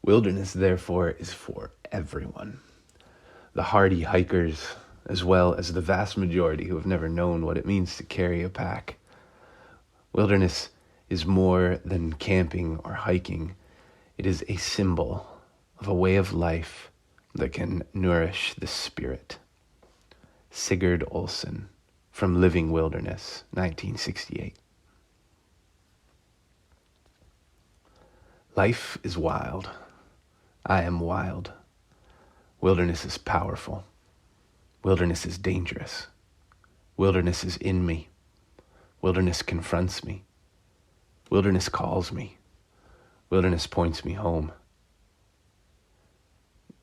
Wilderness, therefore, is for everyone. The hardy hikers, as well as the vast majority who have never known what it means to carry a pack. Wilderness is more than camping or hiking. It is a symbol of a way of life that can nourish the spirit. Sig Olson, from Living Wilderness, 1968. Life is wild. I am wild. Wilderness is powerful. Wilderness is dangerous. Wilderness is in me. Wilderness confronts me. Wilderness calls me. Wilderness points me home.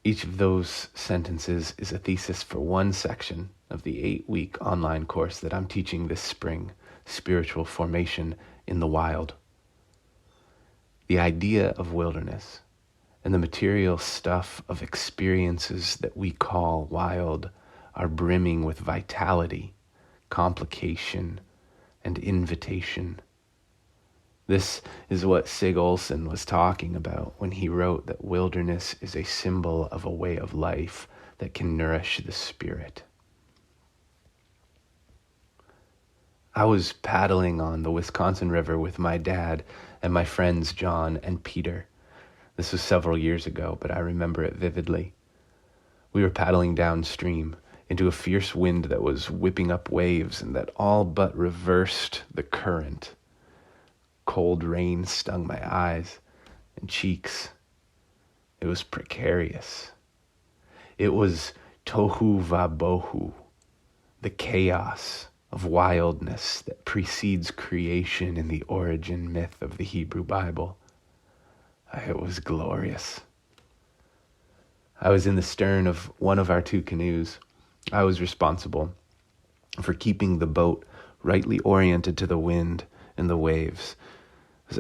Each of those sentences is a thesis for one section of the 8-week online course that I'm teaching this spring, Spiritual Formation in the Wild. The idea of wilderness and the material stuff of experiences that we call wild are brimming with vitality, complication, and invitation. This is what Sig Olson was talking about when he wrote that wilderness is a symbol of a way of life that can nourish the spirit. I was paddling on the Wisconsin River with my dad and my friends John and Peter. This was several years ago, but I remember it vividly. We were paddling downstream into a fierce wind that was whipping up waves and that all but reversed the current. Cold rain stung my eyes and cheeks. It was precarious. It was tohu va bohu, the chaos of wildness that precedes creation in the origin myth of the Hebrew Bible. It was glorious. I was in the stern of one of our 2 canoes. I was responsible for keeping the boat rightly oriented to the wind and the waves.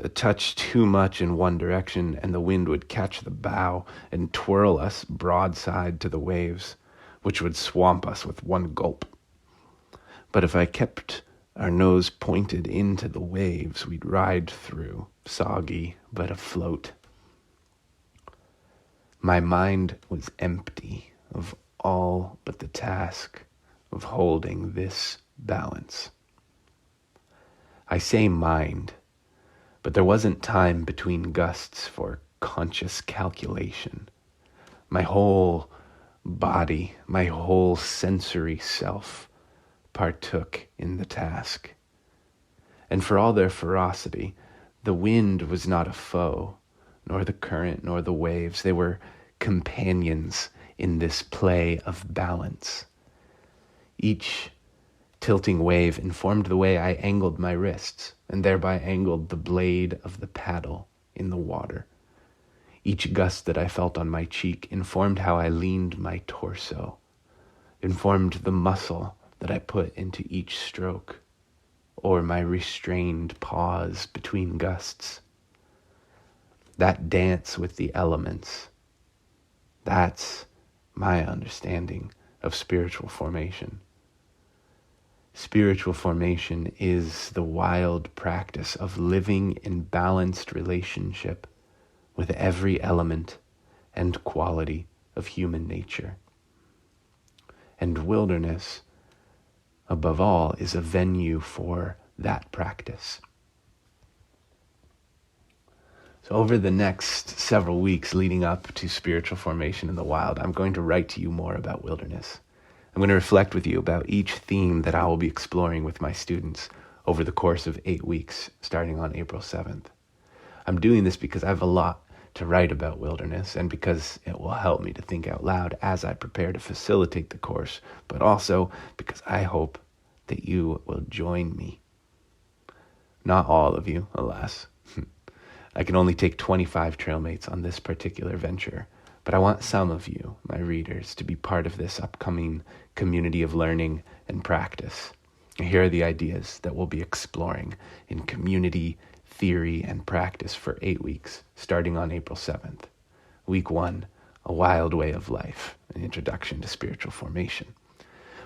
A touch too much in one direction and the wind would catch the bow and twirl us broadside to the waves, which would swamp us with one gulp. But if I kept our nose pointed into the waves, we'd ride through, soggy but afloat. My mind was empty of all but the task of holding this balance. I say mind, but there wasn't time between gusts for conscious calculation. My whole body, my whole sensory self partook in the task. And for all their ferocity, the wind was not a foe, nor the current, nor the waves. They were companions in this play of balance. Each tilting wave informed the way I angled my wrists, and thereby angled the blade of the paddle in the water. Each gust that I felt on my cheek informed how I leaned my torso, informed the muscle that I put into each stroke, or my restrained pause between gusts. That dance with the elements, that's my understanding of spiritual formation. Spiritual formation is the wild practice of living in balanced relationship with every element and quality of human nature. And wilderness, above all, is a venue for that practice. So over the next several weeks leading up to spiritual formation in the wild, I'm going to write to you more about wilderness. I'm going to reflect with you about each theme that I will be exploring with my students over the course of 8 weeks, starting on April 7th. I'm doing this because I have a lot to write about wilderness and because it will help me to think out loud as I prepare to facilitate the course, but also because I hope that you will join me. Not all of you, alas. I can only take 25 trailmates on this particular venture, but I want some of you, my readers, to be part of this upcoming community of learning and practice. Here are the ideas that we'll be exploring in community, theory, and practice for 8 weeks, starting on April 7th. Week 1, a wild way of life, an introduction to spiritual formation.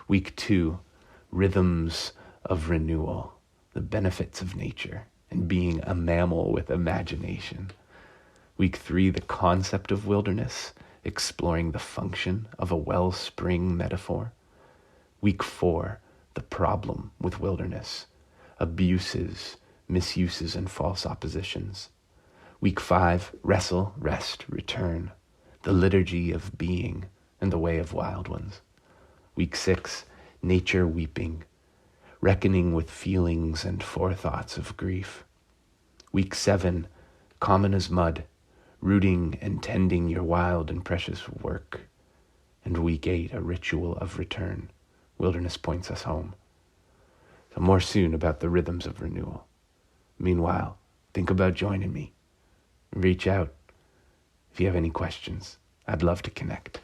Week 2, rhythms of renewal, the benefits of nature, and being a mammal with imagination. Week 3, the concept of wilderness, exploring the function of a wellspring metaphor. Week 4, the problem with wilderness, abuses, misuses, and false oppositions. Week 5, wrestle, rest, return, the liturgy of being and the way of wild ones. Week 6, nature weeping, reckoning with feelings and forethoughts of grief. Week 7, common as mud, rooting and tending your wild and precious work. And week 8, a ritual of return. Wilderness points us home. So more soon about the rhythms of renewal. Meanwhile, think about joining me. Reach out if you have any questions. I'd love to connect.